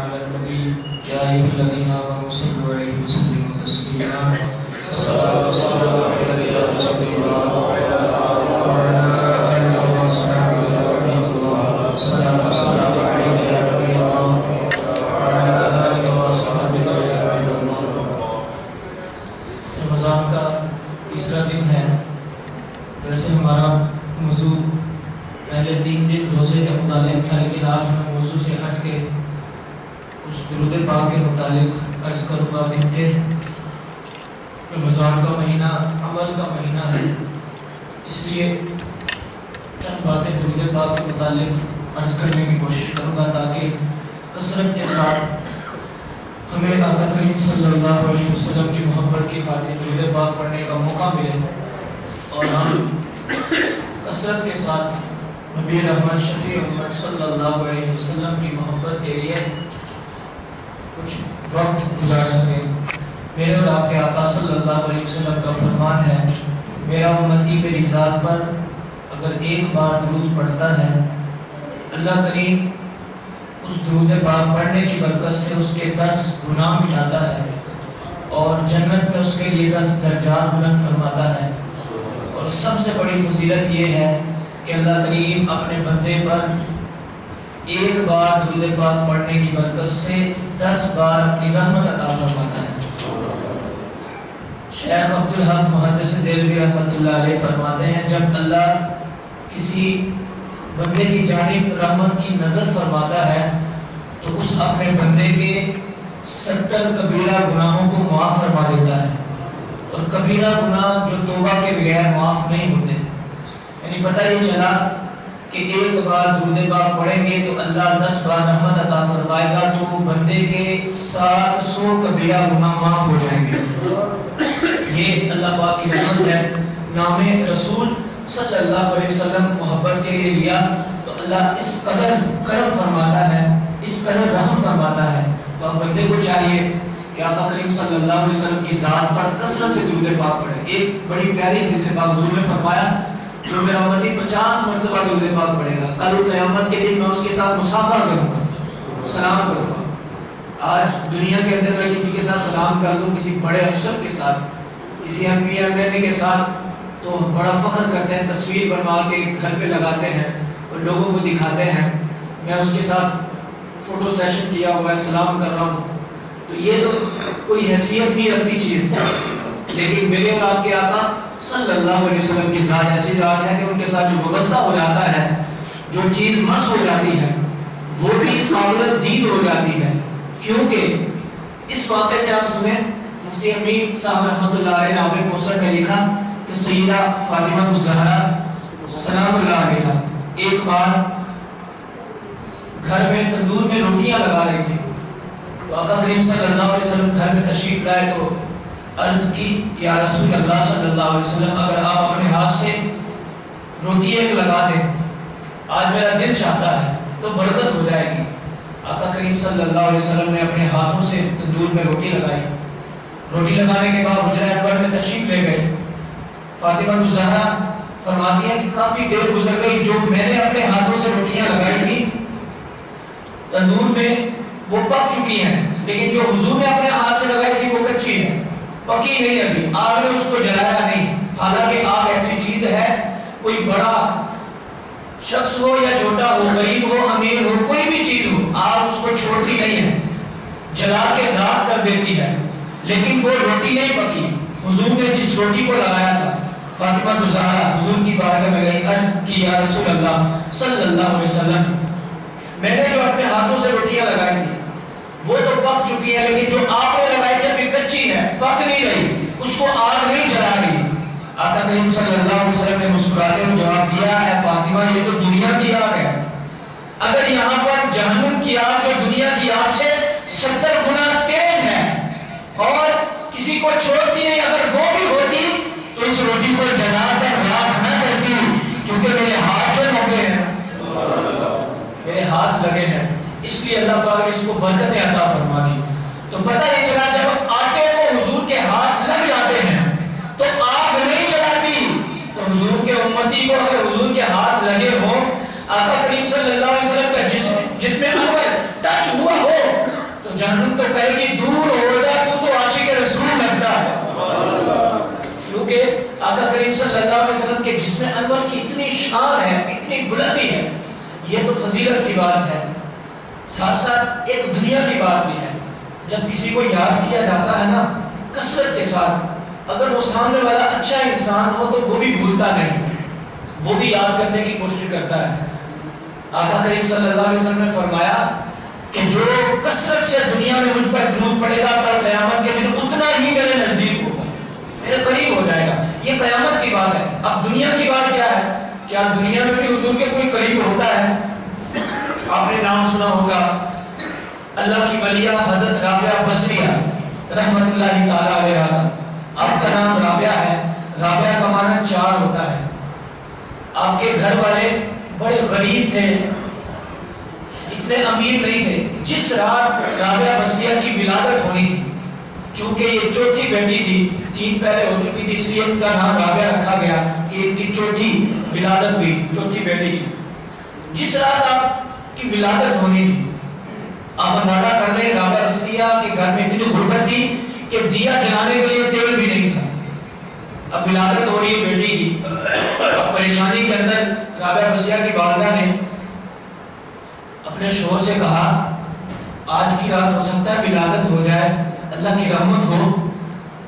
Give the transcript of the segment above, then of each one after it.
على النبي يا أيها الذين آمنوا صلوا عليه وسلموا تسليما الصلاة والسلام عليك يا رسول الله وعلى آله وصحبه أجمعين الصلاة والسلام عليك يا نبي الله وعلى آله وصحبه أجمعين. رمضان کا تیسرا دن ہے. ویسے ہمارا موضوع پہلے 3 دن روزے کے متعلق تھا، لیکن آج میں موضوع سے ہٹ کے کچھ درود پاک کے متعلق عرض کروں گا. کیونکہ رمضان کا مہینہ عمل کا مہینہ ہے، اس لیے چند باتیں درود پاک کے متعلق عرض کرنے کی کوشش کروں گا تاکہ کثرت کے ساتھ ہمیں آقا کریم صلی اللہ علیہ وسلم کی محبت کی خاطر درود پاک پڑھنے کا موقع ملے اور ہم کثرت کے ساتھ نبی رحمت شفیع امت صلی اللہ علیہ وسلم کی محبت کے لیے کچھ وقت گزار سکیں. میرے اور آپ کے آقا صلی اللہ علیہ وسلم کا فرمان ہے، میرا امتی میری ذات پر اگر ایک بار درود پڑھتا ہے، اللہ کریم اس درود پاک پڑھنے کی برکت سے اس کے 10 گناہ مٹاتا ہے اور جنت میں اس کے لیے 10 درجات بلند فرماتا ہے. اور سب سے بڑی فضیلت یہ ہے کہ اللہ کریم اپنے بندے پر ایک بار درود پاک پڑھنے کی برکت سے 10 بار اپنی رحمت عطا فرماتا ہے. شیخ عبدالحق محدث دہلوی رحمۃ اللہ علیہ فرماتے ہیں، جب اللہ کسی بندے کی جانب رحمت کی نظر فرماتا ہے تو اس اپنے بندے کے 70 کبیرہ گناہوں کو معاف فرما دیتا ہے. اور کبیرہ گناہ جو توبہ کے بغیر معاف نہیں ہوتے. یعنی پتہ یہ چلا کہ ایک بار درود پاک پڑھیں گے تو اللہ 10 بار رحمت عطا فرمائے گا تو بندے کے 700 کبیرہ گناہ معاف ہو جائیں گے. یہ اللہ پاک کی رحمت ہے. نام رسول صلی اللہ علیہ وسلم محبت کے لیے لیا تو اللہ اس قدر کرم فرماتا ہے، اس قدر رحم فرماتا ہے. تو اب بندے کو چاہیے کہ آقا کریم صلی اللہ علیہ وسلم کی ذات پر کثرت سے درود پاک پڑھے. ایک بڑی پیاری حدیث پاک حضور نے فرمایا، جو میرا امتی 50 مرتبہ درود پاک پڑھے گا، کل قیامت کے دن میں اس کے ساتھ مصافحہ کروں گا، سلام کروں گا. آج دنیا کے اندر میں کسی کے ساتھ سلام کر لوں، کسی بڑے افسر کے ساتھ، کسی M P M L A کے ساتھ، تو بڑا فخر کرتے ہیں، تصویر بنوا کے گھر پہ لگاتے ہیں اور لوگوں کو دکھاتے ہیں میں اس کے ساتھ فوٹو سیشن کیا ہوا ہے، سلام کر رہا ہوں. تو یہ تو کوئی حیثیت نہیں رکھتی چیز. لیکن میرے اور آپ کے آقا صلی اللہ علیہ وسلم کی ذات ایسی ذات ہے کہ ان کے ساتھ جو وابستہ ہو جاتا ہے، جو چیز مس ہو جاتی ہے، وہ بھی قابل دید ہو جاتی ہے. کیونکہ اس واقعے سے آپ سنیں، مفتی امین صاحب رحمۃ اللہ علیہ نام کوثر میں لکھا کہ سیدہ فاطمہ الزہرا سلام اللہ علیہا ایک بار گھر میں تندور میں روٹیاں لگا رہی تھی. تو آقا کریم صلی اللہ علیہ وسلم گھر میں تشریف لائے تو عرض کی، یا رسول اللہ صلی اللہ علیہ وسلم اگر آپ اپنے ہاتھ سے روٹی ایک لگا دیں، آج میرا دل چاہتا ہے تو برکت ہو جائے گی. آقا کریم صلی اللہ علیہ وسلم نے اپنے ہاتھوں سے تندور میں روٹی لگائی. روٹی لگانے کے بعد حجرہ انور میں تشریف لے گئے. فاطمہ الزہرا فرماتی ہے کہ کافی دیر گزر گئی، جو میں نے اپنے ہاتھوں سے روٹیاں لگائی تھی تندور میں وہ پک چکی ہیں، لیکن جو حضور نے اپنے ہاتھ سے لگائی تھی وہ کچی ہے، پکی نہیں. ابھی آگ نے اس کو جلایا نہیں. حالانکہ آگ ایسی چیز ہے، کوئی بڑا شخص ہو یا چھوٹا ہو، غریب ہو امیر ہو، کوئی بھی چیز ہو، آگ اس کو چھوڑتی نہیں ہے، جلا کے راکھ کر دیتی ہے. لیکن وہ روٹی نہیں پکی. حضور نے جس روٹی کو لگایا تھا، فاطمہ الزہرا حضور کی بارگاہ میں گئی، عرض کی، یا رسول اللہ صلی اللہ علیہ وسلم میں نے جو اپنے ہاتھوں سے روٹیاں لگائی تھی وہ تو پک چکی ہیں، لیکن جو آپ نے لگائی تھی ابھی کچی ہے، پک نہیں رہی، اس کو آگ نہیں جلا رہی. آقا کریم صلی اللہ علیہ وسلم نے مسکراتے ہوئے جواب دیا، اے فاطمہ یہ تو دنیا کی آگ ہے. اگر یہاں پر جہنم کی آگ جو دنیا کی آگ سے 70 گنا تیز ہے اور کسی کو چھوڑتی نہیں، اگر وہ بھی ہوتی تو اس روٹی کو جلا کر راکھ نہ کرتی، کیونکہ میرے ہاتھ جو لگے ہیں، میرے ہاتھ لگے ہیں، اس لیے اللہ پاک نے اس کو برکتیں عطا فرما دی. تو پتہ یہ چلا جب آٹے کو حضور کے ہاتھ لگ جاتے ہیں تو آگ نہیں جلاتی. تو حضور کے امتی کو اگر حضور کے ہاتھ لگے ہو، آقا کریم صلی اللہ علیہ وسلم کا جسم انور ٹچ ہوا ہو کے جسم انور کی اتنی شان ہے، اتنی بلندی ہے، یہ تو فضیلت کی بات ہے، ساتھ ساتھ ایک دنیا کی بات بھی ہے۔ جب کسی کو یاد کیا جاتا ہے نا کثرت کے ساتھ، اگر وہ سامنے والا اچھا انسان ہو تو وہ بھی بھولتا نہیں، وہ بھی یاد کرنے کی کوشش کرتا ہے۔ آقا کریم صلی اللہ علیہ وسلم نے فرمایا کہ جو کثرت سے دنیا میں مجھ پر درود پڑے گا کل قیامت کے دن اتنا ہی میرے نزدیک ہوگا، میرے قریب ہو جائے گا۔ یہ قیامت کی بات ہے۔ اب دنیا کی بات کیا ہے؟ کیا دنیا میں بھی حضور کے کوئی قریب ہوتا ہے؟ آپ نے نام سنا ہوگا اللہ کی ولیہ حضرت رابعہ بصریہ رحمت اللہ تعالیٰ علیہ، آپ کا نام رابعہ ہے، رابعہ کا معنی چار ہوتا ہے۔ آپ کے گھر والے بڑے غریب تھے، اتنے امیر نہیں تھے۔ جس رات رابعہ بصریہ کی ولادت ہونی تھی، چونکہ یہ چوتھی بیٹی تھی، تین پہلے ہو چکی تھی، اس لیے ان کا نام رابعہ رکھا گیا کہ ان کی چوتھی ولادت ہوئی، چوتھی بیٹی کی۔ جس رات آپ کی ولادت ہونی تھی، آپ اندازہ کر لیں رابعہ بصریہ کے گھر میں اتنی غربت تھی کہ دیا جلانے کے لیے تیل بھی نہیں تھا۔ اب ولادت ہو رہی ہے بیٹی کی، اب پریشانی کے اندر رابعہ بصریہ کی والدہ نے اپنے شوہر سے کہا آج کی رات ہو سکتا ہے ولادت ہو جائے، اللہ کی رحمت ہو،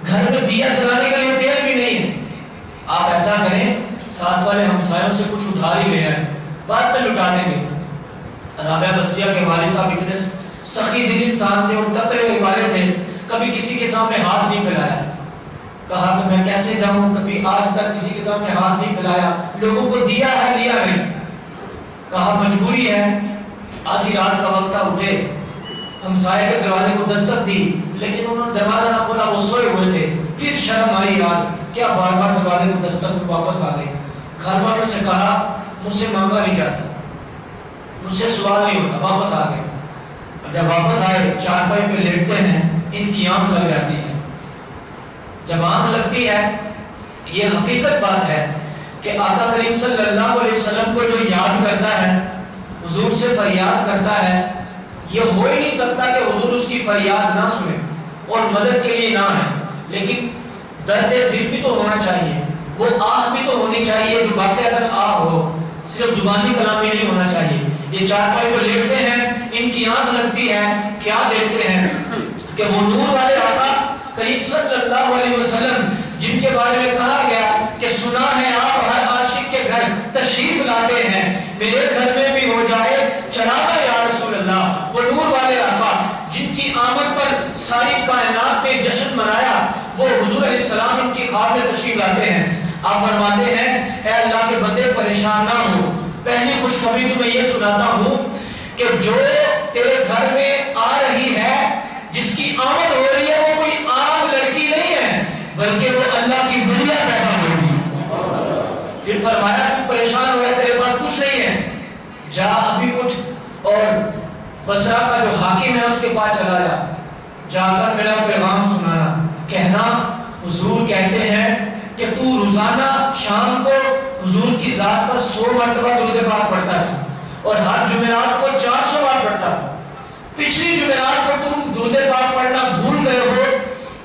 گھر میں دیا جلانے کے لیے تیل بھی نہیں ہے، آپ ایسا کریں ساتھ والے ہمسایوں سے کچھ ادھار ہی لے آئیں، بعد میں لٹا دیں گے۔ رابعہ بصریہ کے والد صاحب اتنے سخی دل انسان تھے اور تقوی والے تھے، کبھی کسی کے سامنے ہاتھ نہیں پھیلایا۔ کہا کہ میں کیسے جاؤں، کبھی آج تک کسی کے سامنے ہاتھ نہیں پھیلایا، لوگوں کو دیا ہے لیا نہیں۔ کہا مجبوری ہے، آدھی رات کا وقت تھا، اٹھے، ہمسائے کے دروازے کو دستک دی، لیکن انہوں نے دروازہ نہ کھولا، وہ سوئے ہوئے تھے۔ پھر شرم آئی یار کیا بار بار دروازے کو دستک میں واپس آ گئے۔ گھر والوں سے کہا مجھ سے مانگا نہیں جاتا، مجھ سے سوال نہیں ہوتا، واپس آ گئے۔ جب واپس آئے چارپائی پہ لیٹتے ہیں، ان کی آنکھ لگ جاتی ہے۔ جب آنکھ لگتی ہے، یہ حقیقت بات ہے کہ آقا کریم صلی اللہ علیہ وسلم کو جو یاد کرتا ہے، حضور سے فریاد کرتا ہے، یہ ہو ہی نہیں سکتا کہ حضور اس کی فریاد نہ سنے اور مدد کے لیے نہ آئے، لیکن درد دل بھی تو ہونا چاہیے، وہ آہ بھی تو ہونی چاہیے جو واقعہ تک آہ ہو، صرف زبانی کلام ہی نہیں ہونا چاہیے۔ یہ چارپائی پر لیٹتے ہیں، ان کی آنکھ لگتی ہے، کیا دیکھتے ہیں کہ وہ نور والے آقا کریم صلی اللہ علیہ وسلم جن کے بارے میں کہا گیا کہ سنا ہے آپ ہر عاشق کے گھر تشریف لاتے ہیں، میرے گھر میں بھی ہو جائے چراغ یا رسول اللہ۔ وہ نور والے آقا جن کی آمد پر ساری کائنات نے جشن منایا، وہ حضور علیہ السلام ان کی خواب میں تشریف لاتے ہیں۔ آپ فرماتے ہیں اے اللہ کے بندے پریشان نہ ہو، پہلی خوشخبری تمہیں یہ سناتا ہوں کہ جو تیرے گھر میں آ رہی ہے، جس کی آمد ہو رہی ہے، وہ کوئی عام لڑکی نہیں ہے بلکہ وہ اللہ کی ولیہ پیدا ہوگی۔ پھر فرمایا تو پریشان ہو گیا، تیرے پاس کچھ نہیں ہے، جا ابھی اٹھ اور بصرہ کا جو حاکم ہے اس کے پاس چلا جا کر میرا پیغام سنانا، کہنا حضور کہتے ہیں کہ تو روزانہ شام کو حضور کی ذات پر 100 مرتبہ درود پاک پڑھتا ہے اور ہر جمعرات کو 400 بار پڑھتا ہے۔ پچھلی جمعرات کو تم درود پاک پڑھنا بھول گئے ہو،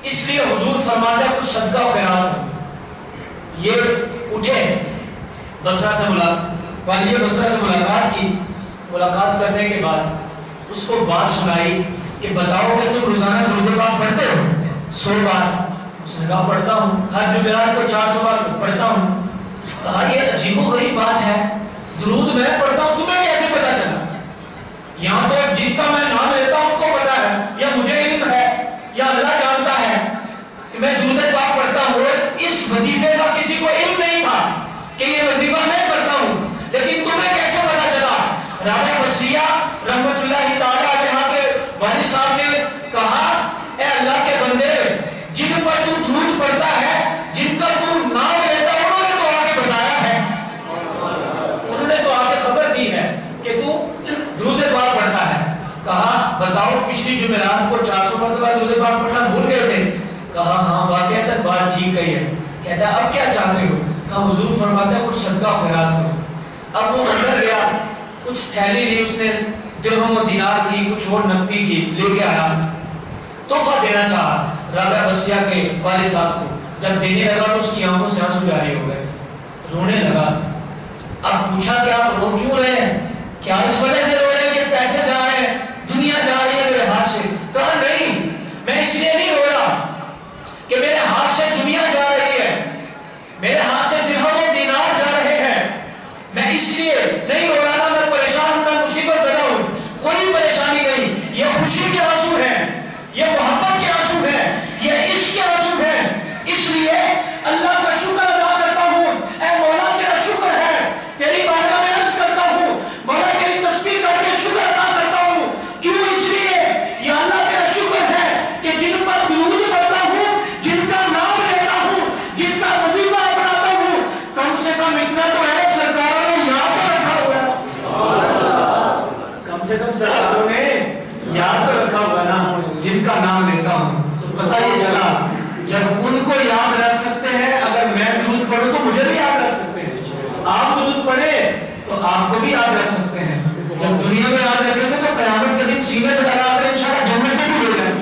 اس لیے حضور فرماتے ہیں کچھ صدقہ و خیرات ہو۔ یہ اٹھے، بصرہ سے والی بصرہ سے ملاقات کی، ملاقات کرنے کے بعد اس کو بات سنائی کہ بتاؤ کہ تم روزانہ درود پاک پڑھتے ہو 100 بار؟ اس نے کہا پڑھتا ہوں، ہر جمعرات کو 400 بار پڑھتا ہوں۔ کہا یہ عجیب و غریب بات ہے، درود میں پڑھتا ہوں تمہیں کیسے پتا چلا؟ یہاں تو جن کا میں نام لیتا ہوں ان کو پتا ہے، یا مجھے علم ہے یا اللہ جانتا ہے کہ میں درود پاک پڑھتا ہوں۔ اس وظیفے کا کسی کو علم نہیں تھا کہ یہ وظیفہ میں کرتا ہوں، لیکن تمہیں کیسے پتا چلا؟ رابعہ بصریہ رحمت اللہ تعالیٰ علیہ کے والد صاحب نے کہا اے اللہ کے بندے جن پر تو درود پڑھتا ہے، جن کا تو نام لیتا ہے، انہوں نے تو آگے بتایا ہے، انہوں نے تو آگے خبر دی ہے کہ تو درود پاک پڑھتا ہے۔ کہا بتاؤ پچھلی جمعرات کو 400 مرتبہ درود پاک پڑھنا بھول گئے تھے؟ کہا ہاں واقعہ بات ٹھیک کہی ہے۔ کہتا ہے اب کیا چاہتے ہو؟ کہا حضور فرماتے ہیں کچھ صدقہ و خیرات کرو۔ اب وہ اندر گیا، کچھ تھیلی لی اس نے درہم و دینار کی، کچھ اور نقدی کی لے کے آیا، تحفہ دینا چاہا رابعہ بصریہ کے والد صاحب کو۔ جب دینے لگا تو اس کی آنکھوں سے آنسو جاری ہو گئے۔ رونے لگا. اب پوچھا کہ آپ رو کیوں رہے ہیں؟ کیا اس وجہ سے رو رہے ہیں کہ پیسے جا رہے ہیں، دنیا جا رہی ہے میرے ہاتھ سے؟ کہا نہیں، میں اس لیے نہیں رو رہا کہ میرے ہاتھ سے دنیا جا رہی ہے، میرے ہاتھ سے درہم و دینار جا رہے ہیں، میں اس لیے نہیں رو رہا. میں پریشان ہوں، میں مصیبت زدہ ہوں. کوئی پریشانی نہیں، یہ خوشی کے آنسو ہیں، یہ محبت کے آنسو ہیں، یہ عشق کے آنسو ہیں. اس لیے اللہ کا شکر ادا کرتا ہوں. اے مولا تیرا شکر ہے، تیری بارگاہ میں عرض کرتا ہوں، مولا تیری تسبیح کر کے شکر ادا کرتا ہوں. کیوں؟ اس لیے یا اللہ تیرا شکر ہے کہ جن پر درود پڑھتا ہوں، جن کا نام لیتا ہوں، جن کا وظیفہ اپناتا ہوں، کم سے کم اتنا تو ہے سرکاروں نے یاد تو رکھا ہوا ہے. کم سے کم سرکاروں نے یاد تو رکھا ہوا نا جن کا نام لیتا ہوں. پتہ یہ چلا جب ان کو یاد رکھ سکتے ہیں، اگر میں درود پڑھوں تو مجھے بھی یاد رکھ سکتے ہیں. آپ درود پڑھیں تو آپ کو بھی یاد رکھ سکتے ہیں. جب دنیا میں یاد رکھیں گے تو قیامت کے دن سینے سے لگا کر انشاءاللہ جنت میں بھی لے جائیں.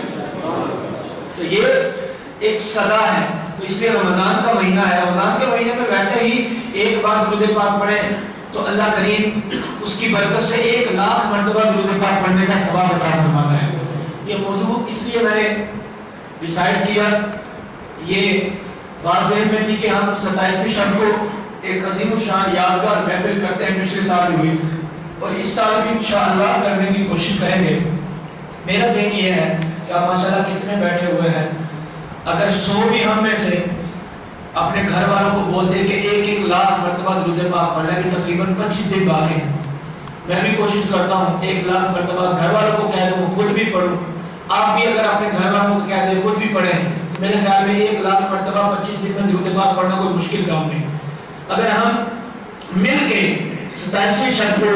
تو یہ ایک صدا ہے. تو اس لیے رمضان کا مہینہ ہے، رمضان کے مہینے میں ویسے ہی ایک بار درود پاک پڑھیں تو اللہ کریم اس کی برکت سے 1,00,000 مرتبہ درود پاک پڑھنے کا ثواب عطا فرماتا ہے. یہ موضوع اس لیے میں نے ڈیسائیڈ کیا، یہ بات ذہن میں تھی کہ ہم 27ویں شب کو ایک عظیم الشان یادگار محفل کرتے ہیں. پچھلے سال بھی ہوئی اور اس سال بھی انشاءاللہ کرنے کی کوشش کریں گے. میرا ذہن یہ ہے کہ آپ ماشاءاللہ کتنے بیٹھے ہوئے ہیں، اگر 100 بھی ہم میں سے اپنے گھر والوں کو بول دیں کہ 1,00,000 مرتبہ درود پاک پڑھ لیں، تقریباً 25 دن باقی ہیں. میں بھی کوشش کرتا ہوں 1,00,000 مرتبہ گھر والوں کو کہہ دوں، خود بھی پڑھوں. آپ بھی اگر اپنے گھر والوں کو کہہ دیں، خود بھی پڑھیں. میرے خیال میں 1,00,000 مرتبہ 25 دن میں درود پاک پڑھنا کوئی مشکل کام نہیں. اگر ہم مل کے 27ویں شب کو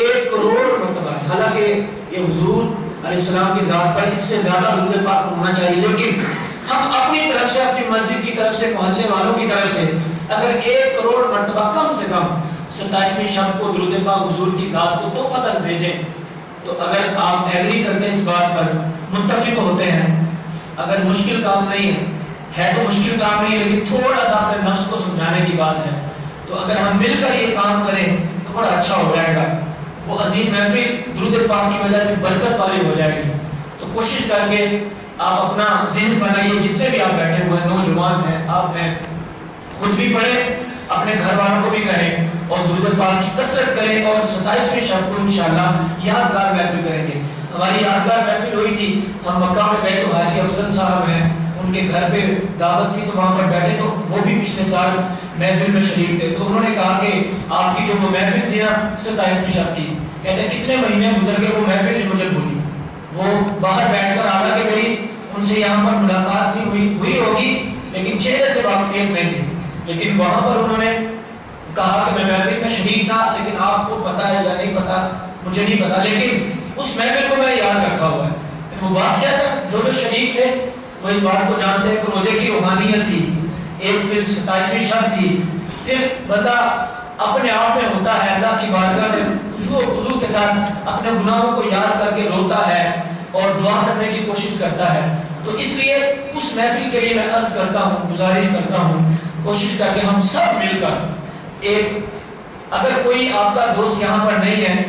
1 کروڑ مرتبہ، حالانکہ یہ حضور علیہ السلام کی ذات پر اس سے زیادہ درود پاک ہونا چاہیے، لیکن ہم اپنی طرف سے، اپنی مسجد کی طرف سے، محلے والوں کی طرف سے اگر 1 کروڑ مرتبہ کم سے کم 27ویں شب کو درود پاک حضور کی ذات کو تحفتاً بھیجیں، تو اگر آپ ایگری کرتے ہیں، اس بات پر متفق ہوتے ہیں، اگر مشکل کام نہیں ہے تو مشکل کام نہیں، لیکن تھوڑا سا اپنے نفس کو سمجھانے کی بات ہے، تو اگر ہم مل کر یہ کام کریں تو بڑا اچھا ہو جائے گا. وہ عظیم محفل درود پاک کی وجہ سے برکت والی ہو جائے گی. تو کوشش کر کے آپ اپنا ذہن بنائیے، جتنے بھی آپ بیٹھے ہوئے ہیں، نوجوان ہیں، آپ ہیں، خود بھی پڑھیں، اپنے گھر والوں کو بھی کہیں اور درود پاک کی کثرت کریں. اور 27ویں شب کو انشاءاللہ یادگار محفل کریں گے. ہماری یادگار محفل ہوئی تھی، ہم مکہ میں گئے تو حاجی افضل صاحب ہیں، ان کے گھر پہ دعوت تھی تو وہاں پر بیٹھے، تو وہ بھی پچھلے سال محفل میں شریک تھے. تو انہوں نے کہا کہ آپ کی جو وہ محفل تھی نا 27ویں شب کی، کہتے ہیں کتنے مہینے گزر گئے وہ محفل نہیں مجھے بھولی. وہ باہر بیٹھ کر آگا کہ بھئی ان سے یہاں پر ملاقات نہیں ہوئی ہوگی، لیکن چہرے سے واقفیت نہیں تھی. لیکن وہاں پر انہوں نے کہا کہ میں محفل میں شریک تھا، لیکن آپ کو پتا ہے یا نہیں پتا مجھے نہیں پتا، لیکن اس محفل کو میں نے یاد رکھا ہوا ہے. وہ واقعہ جو شریک تھے وہ اس بات کو جانتے ہیں کہ روزے کی روحانیت تھی، ایک پھر 27ویں شب تھی. پھر بندہ اپنے آپ میں ہوتا ہے اللہ کی بارگاہ میں خضوع کے ساتھ اپنے گناہوں کو یاد کر کے روتا ہے اور دعا کرنے کی کوشش کرتا ہے. تو اس لیے اس محفل کے لیے میں عرض کرتا ہوں، گزارش کرتا ہوں، کوشش کر کے ہم سب مل کر ایک، اگر کوئی آپ کا دوست یہاں پر نہیں ہے،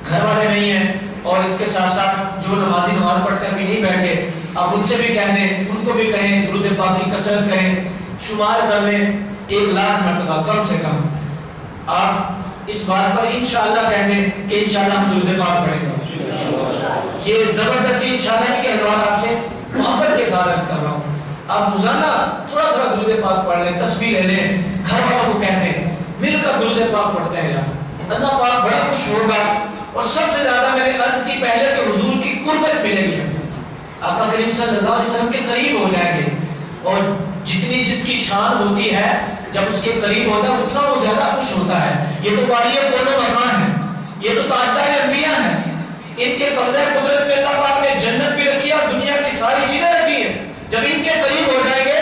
گھر والے نہیں ہیں، اور اس کے ساتھ ساتھ جو نمازی نماز پڑھتے ہیں بھی نہیں بیٹھے، آپ ان سے بھی کہہ دیں، ان کو بھی کہیں درود پاک کی کثرت کریں، شمار کر لیں 1,00,000 مرتبہ کم سے کم. آپ اس بات پر انشاءاللہ کہہ دیں کہ انشاءاللہ ہم درود پاک پڑھیں گے. یہ زبردستی انشاءاللہ نہیں کہ ہر آپ سے محبت کے ساتھ عرض کر رہا ہوں. آپ روزانہ تھوڑا تھوڑا درود پاک پڑھ لیں، تسبیح لے لیں، گھر والوں کو کہہ دیں، مل کر درود پاک پڑھتے ہیں یار، اللہ پاک بڑا خوش ہوگا. اور سب سے زیادہ میں نے عرض کی پہلے کہ حضور کی قربت ملے گی، آقا کریم صلی اللہ علیہ وسلم کے قریب ہو جائیں گے. اور جتنی جس کی شان ہوتی ہے جب اس کے قریب ہوتا ہے اتنا وہ زیادہ خوش ہوتا ہے. یہ تو والی کون و مکان ہے، یہ تو تاجدار انبیاء ہیں، ان کے قبضہ قدرت میں اللہ پاک نے جنت بھی رکھی اور دنیا کی ساری چیزیں رکھی ہیں. جب ان کے قریب ہو جائیں گے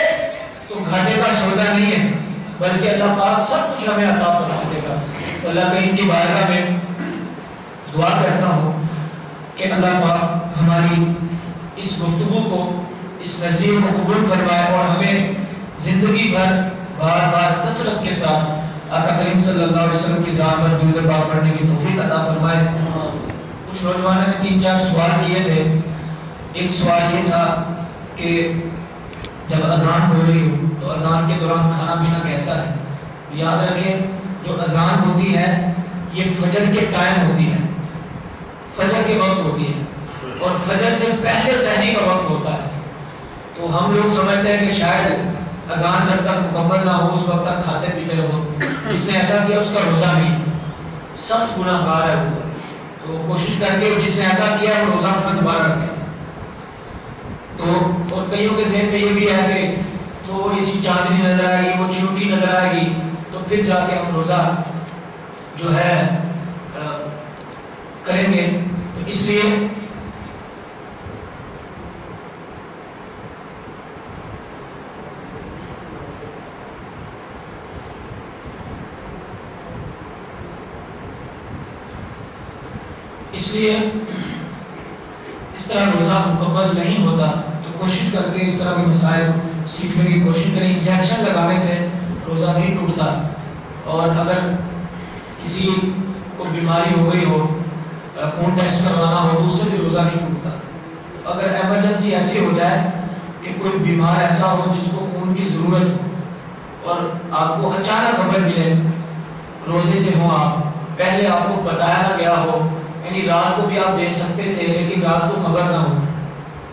تو گھاٹے کا سودا نہیں ہے، بلکہ اللہ پاک سب کچھ ہمیں عطا فرما دے گا. تو اللہ کریم کی بارگاہ میں دعا کرتا ہوں کہ اللہ پاک ہماری اس گفتگو کو، اس نظریے کو قبول فرمائے اور ہمیں زندگی بھر بار بار کثرت کے ساتھ آقا کریم صلی اللہ علیہ وسلم کی ذات پر درود پاک پڑھنے کی توفیق عطا فرمائے۔ کچھ نوجوانوں نے 3-4 سوال کیے تھے۔ ایک سوال یہ تھا کہ جب اذان ہو رہی ہو تو اذان کے دوران کھانا پینا کیسا ہے؟ یاد رکھیں جو اذان ہوتی ہے یہ فجر کے ٹائم ہوتی ہے، فجر کے وقت ہوتی ہے، اور فجر سے پہلے سحری کا وقت ہوتا ہے۔ تو ہم لوگ سمجھتے ہیں کہ شاید اذان جب تک مکمل نہ ہو اس وقت تک کھاتے پیتے رہو، جس نے ایسا کیا اس کا روزہ نہیں، سخت گناہ گار ہے وہ۔ تو کوشش کر کے جس نے ایسا کیا وہ روزہ اپنا دوبارہ رکھے۔ تو اور کئیوں کے ذہن میں یہ بھی ہے کہ تھوڑی سی چاندنی نظر آئے گی، وہ چوٹی نظر آئے گی تو پھر جا کے ہم روزہ جو ہے کریں گے۔ تو اس لیے اس طرح روزہ مکمل نہیں ہوتا، تو کوشش کر کے اس طرح کے مسائل سیکھنے کی کوشش کریں۔ انجیکشن لگانے سے روزہ نہیں ٹوٹتا، اور اگر کسی کو بیماری ہو گئی ہو، خون ٹیسٹ کروانا ہو تو اس سے بھی روزہ نہیں ٹوٹتا۔ اگر ایمرجنسی ایسی ہو جائے کہ کوئی بیمار ایسا ہو جس کو خون کی ضرورت ہو اور آپ کو اچانک خبر ملے، روزے سے ہو، آپ پہلے آپ کو بتایا نہ گیا ہو، یعنی رات کو بھی آپ دے سکتے تھے لیکن رات کو خبر نہ ہو،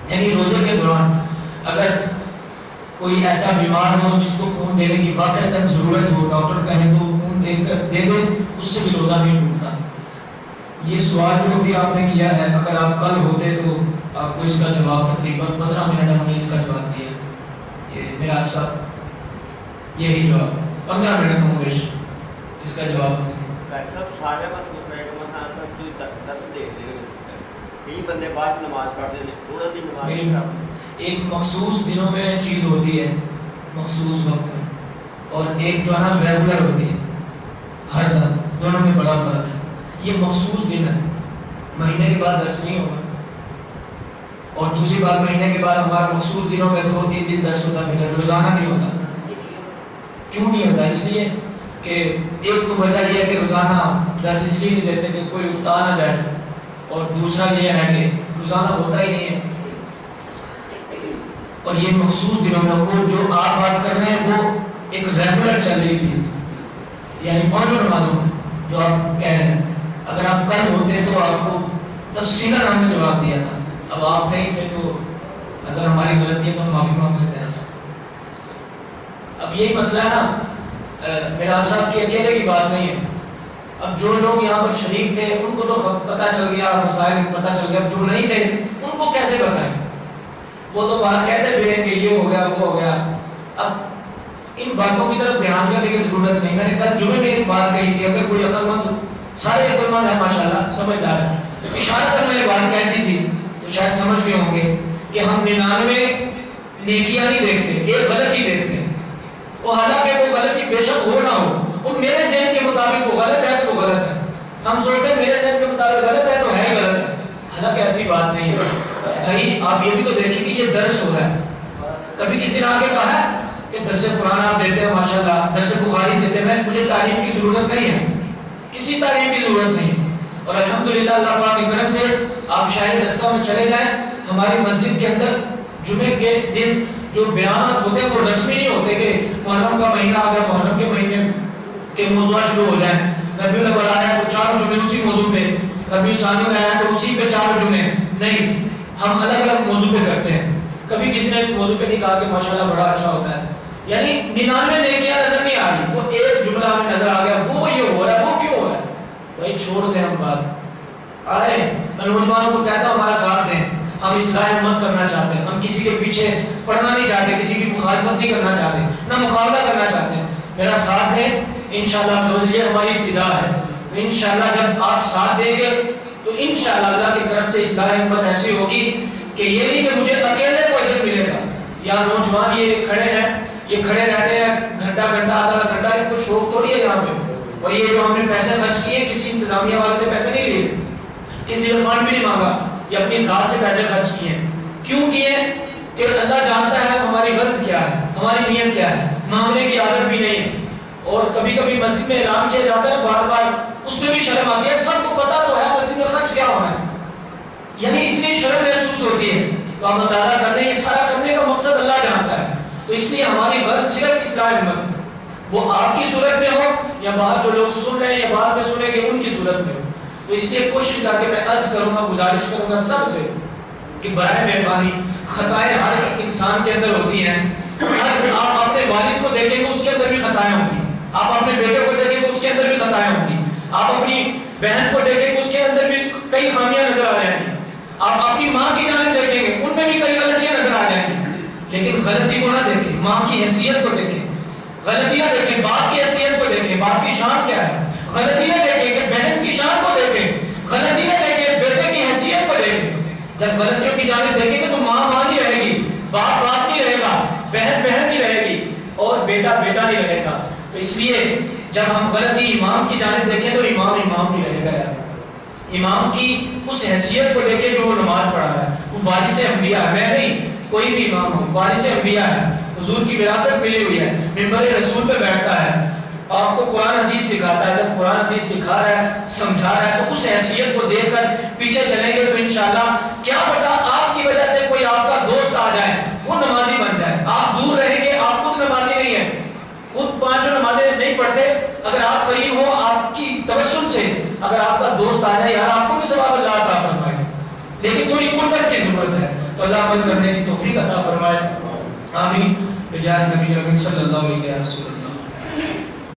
یعنی روزے کے دوران اگر کوئی ایسا بیمار ہو جس کو خون دینے کی واقعتاً ضرورت ہو، ڈاکٹر کہیں تو خون دے دے، اس سے بھی روزہ نہیں ٹوٹتا۔ یہ سوال جو بھی آپ نے کیا ہے، اگر آپ کل ہوتے تو آپ کو اس کا جواب تقریباً 15 منٹ ہم نے اس کا جواب دیا۔ یہ میرا صاحب یہی جواب 15 منٹ ہم ہوش اس کا جواب ایک مخصوص دنوں میں چیز ہوتی ہے، مخصوص وقت میں، اور ایک جو ہے نا ریگولر ہوتی ہے ہر دن، دونوں میں بڑا فرق ہے۔ یہ مخصوص دن ہے، مہینے کے بعد درس نہیں ہوگا، اور دوسری بات مہینے کے بعد ہمارے مخصوص دنوں میں 2-3 دن درس ہوتا ہے، روزانہ نہیں ہوتا۔ کیوں نہیں ہوتا؟ اس لیے کہ ایک تو وجہ یہ ہے کہ روزانہ درس اس لیے نہیں دیتے کہ کوئی اکتا نہ جائے، اور دوسرا یہ ہے کہ روزانہ ہوتا ہی نہیں ہے۔ اور یہ مخصوص دنوں میں وہ جو آپ بات کر رہے ہیں وہ ایک ریگولر چل رہی تھی، یعنی پانچوں نمازوں میں جو آپ کہہ رہے ہیں۔ اگر آپ کل ہوتے تو آپ کو تفصیلاً ہم نے جواب دیا تھا، اب آپ نہیں تھے تو اگر ہماری غلطی ہے تو ہم معافی مانگ لیتے ہیں۔ اب یہی مسئلہ ہے نا، میرا صاحب کی اکیلے کی بات نہیں ہے۔ اب جو لوگ یہاں پر شریک تھے ان کو تو پتہ چل گیا، مسائل پتہ چل گیا، جو نہیں تھے ان کو کیسے بتائیں؟ وہ تو باہر کہتے پھریں کہ یہ ہو گیا وہ ہو گیا۔ اب ان باتوں کی طرف دھیان کرنے کی ضرورت نہیں۔ میں نے کل جمعے میں ایک بات کہی تھی، اگر کوئی عقل مند، سارے عقل مند ہیں ماشاءاللہ، سمجھدار ہیں، اشارہ کر میں نے بات کہہ دی تھی تو شاید سمجھ گئے ہوں گے کہ ہم 99 نیکیاں نہیں دیکھتے، ایک غلطی دیکھتے ہیں۔ وہ حالانکہ وہ غلطی بے شک ہو نہ ہو، وہ میرے ذہن کے مطابق وہ غلط ہے تو وہ غلط ہے، ہم سوچتے ہیں میرے ذہن کے مطابق غلط ہے تو ہے غلط ہے، حالانکہ ایسی بات نہیں ہے۔ بھائی آپ یہ بھی تو دیکھیں کہ یہ درس ہو رہا ہے، کبھی کسی نے آگے کہا ہے کہ درس قرآن آپ دیتے ہیں ماشاءاللہ، درس بخاری دیتے ہیں، مجھے تعلیم کی ضرورت نہیں ہے، کسی تعلیم کی ضرورت نہیں۔ اور الحمدللہ اللہ پاک کے کرم سے آپ شاہد رسکا میں چلے جائیں، ہماری مسجد کے اندر جمعے کے دن جو بیانات ہوتے ہیں وہ رسمی نہیں ہوتے کہ محرم کا مہینہ آ گیا، محرم کے مہینے کے موضوعات شروع ہو جائیں، ربیع الاول آیا تو 4 جمعے اسی موضوع پہ، ربیع ثانی آیا تو اسی پہ 4 جمعے، نہیں، ہم الگ الگ موضوع پہ کرتے ہیں۔ کبھی کسی نے اس موضوع پہ نہیں کہا کہ ماشاءاللہ بڑا اچھا ہوتا ہے، یعنی 99 نیکیاں نظر نہیں آ رہی، وہ ایک جملہ میں نظر آ گیا، وہ یہ ہو رہا ہے، وہ کیوں ہو رہا ہے؟ بھائی چھوڑ دیں ہم بات، آئے میں نوجوانوں کو کہتا ہوں ہمارا ساتھ دیں، ہم اصلاح امت کرنا چاہتے ہیں، ہم کسی کے پیچھے پڑھنا نہیں چاہتے، کسی کی مخالفت نہیں کرنا چاہتے، نہ مقابلہ کرنا چاہتے ہیں، میرا ساتھ دیں، انشاءاللہ سمجھ لیے ہماری ابتدا ہے، انشاءاللہ جب آپ ساتھ دیں گے تو انشاءاللہ اللہ کی طرف سے اصلاح امت ایسی ہوگی کہ یہ نہیں کہ مجھے اکیلے کو اجر ملے گا، یا نوجوان یہ کھڑے ہیں، یہ کھڑے رہتے ہیں گھنٹہ آدھا گھنٹہ، ان کو شوق تھوڑی ہے یہاں پہ، اور یہ جو ہم نے پیسے خرچ کیے کسی انتظامیہ والے سے پیسے نہیں لیے، کسی نے فنڈ بھی نہیں مانگا، یہ اپنی ذات سے پیسے خرچ کیے، کیوں کیے؟ کہ اللہ جانتا ہے ہماری غرض کیا ہے، ہماری نیت کیا ہے، مانگنے کی عادت بھی نہیں ہے، اور کبھی کبھی مسجد میں اعلان کیا جاتا ہے بار بار، اس میں بھی شرم آتی ہے. سب کو پتا تو ہے مسجد میں خرچ کیا ہونا ہے، یعنی اتنی شرم محسوس ہوتی ہے. تو ہم اندازہ کرنے یہ سارا کرنے کا مقصد اللہ جانتا ہے. تو اس لیے ہماری غرض صرف اصلاح امت ہے، وہ آپ کی صورت میں ہو یا باہر جو لوگ سن رہے ہیں یا بعد میں سنیں گے ان کی صورت میں ہو. تو اس لیے کوشش کر کے میں عرض کروں گا، گزارش کروں گا سب سے کہ برائے مہربانی خطائیں ہر ایک انسان کے اندر ہوتی ہیں. آپ اپنے والد کو دیکھیں گے اس کے اندر بھی خطائیں ہوں گی، آپ اپنے بیٹے کو دیکھیں گے اس کے اندر بھی خطائیں ہوں گی، آپ اپنی بہن کو دیکھیں گے اس کے اندر بھی کئی خامیاں نظر آ جائیں گی، آپ اپنی ماں کی جانب دیکھیں گے ان میں بھی کئی غلطیاں نظر آ جائیں گی. لیکن غلطی کو نہ دیکھیں، ماں کی حیثیت کو دیکھیں، غلطیاں دیکھیں، باپ کی حیثیت کو دیکھیں، باپ کی شان کیا ہے. غلطیاں دیکھیں کہ بہن کی شان کو دیکھیں، غلطیاں دیکھیں بیٹے کی حیثیت کو دیکھیں. جب غلطیوں کی جانب دیکھیں گے تو ماں ماں نہیں رہے گی، باپ باپ نہیں رہے گا، بہن بہن نہیں رہے گی اور بیٹا بیٹا نہیں رہے گا. تو اس لیے جب ہم غلطی امام کی جانب دیکھیں تو امام امام نہیں رہے گا یار. امام کی اس حیثیت کو دیکھیں جو وہ نماز پڑھا ہے، وہ وارث انبیاء ہے. میں نہیں، کوئی بھی امام ہو وارث انبیاء ہے، حضور کی وراثت ملی ہوئی ہے، منبر رسول پہ بیٹھتا ہے، آپ کو قرآن حدیث سکھاتا ہے. جب قرآن حدیث سکھا رہا ہے، سمجھا رہا ہے، تو اس حیثیت کو دیکھ کر پیچھے چلیں گے تو انشاءاللہ کیا پتا آپ کی وجہ سے کوئی آپ کا دوست آ جائے وہ نمازی بن جائے. آپ دور رہیں گے، آپ خود نمازی نہیں ہیں، خود پانچوں نمازیں نہیں پڑھتے، اگر آپ قریب ہو آپ کی توسل سے اگر آپ کا دوست آ جائے یار آپ کو بھی ثواب اللہ عطا فرمائے. لیکن تھوڑی قربت کی ضرورت ہے، تو اللہ عمل کرنے کی توفیق عطا فرمائے. آمین بجاہ نبی صلی اللہ علیہ وسلم.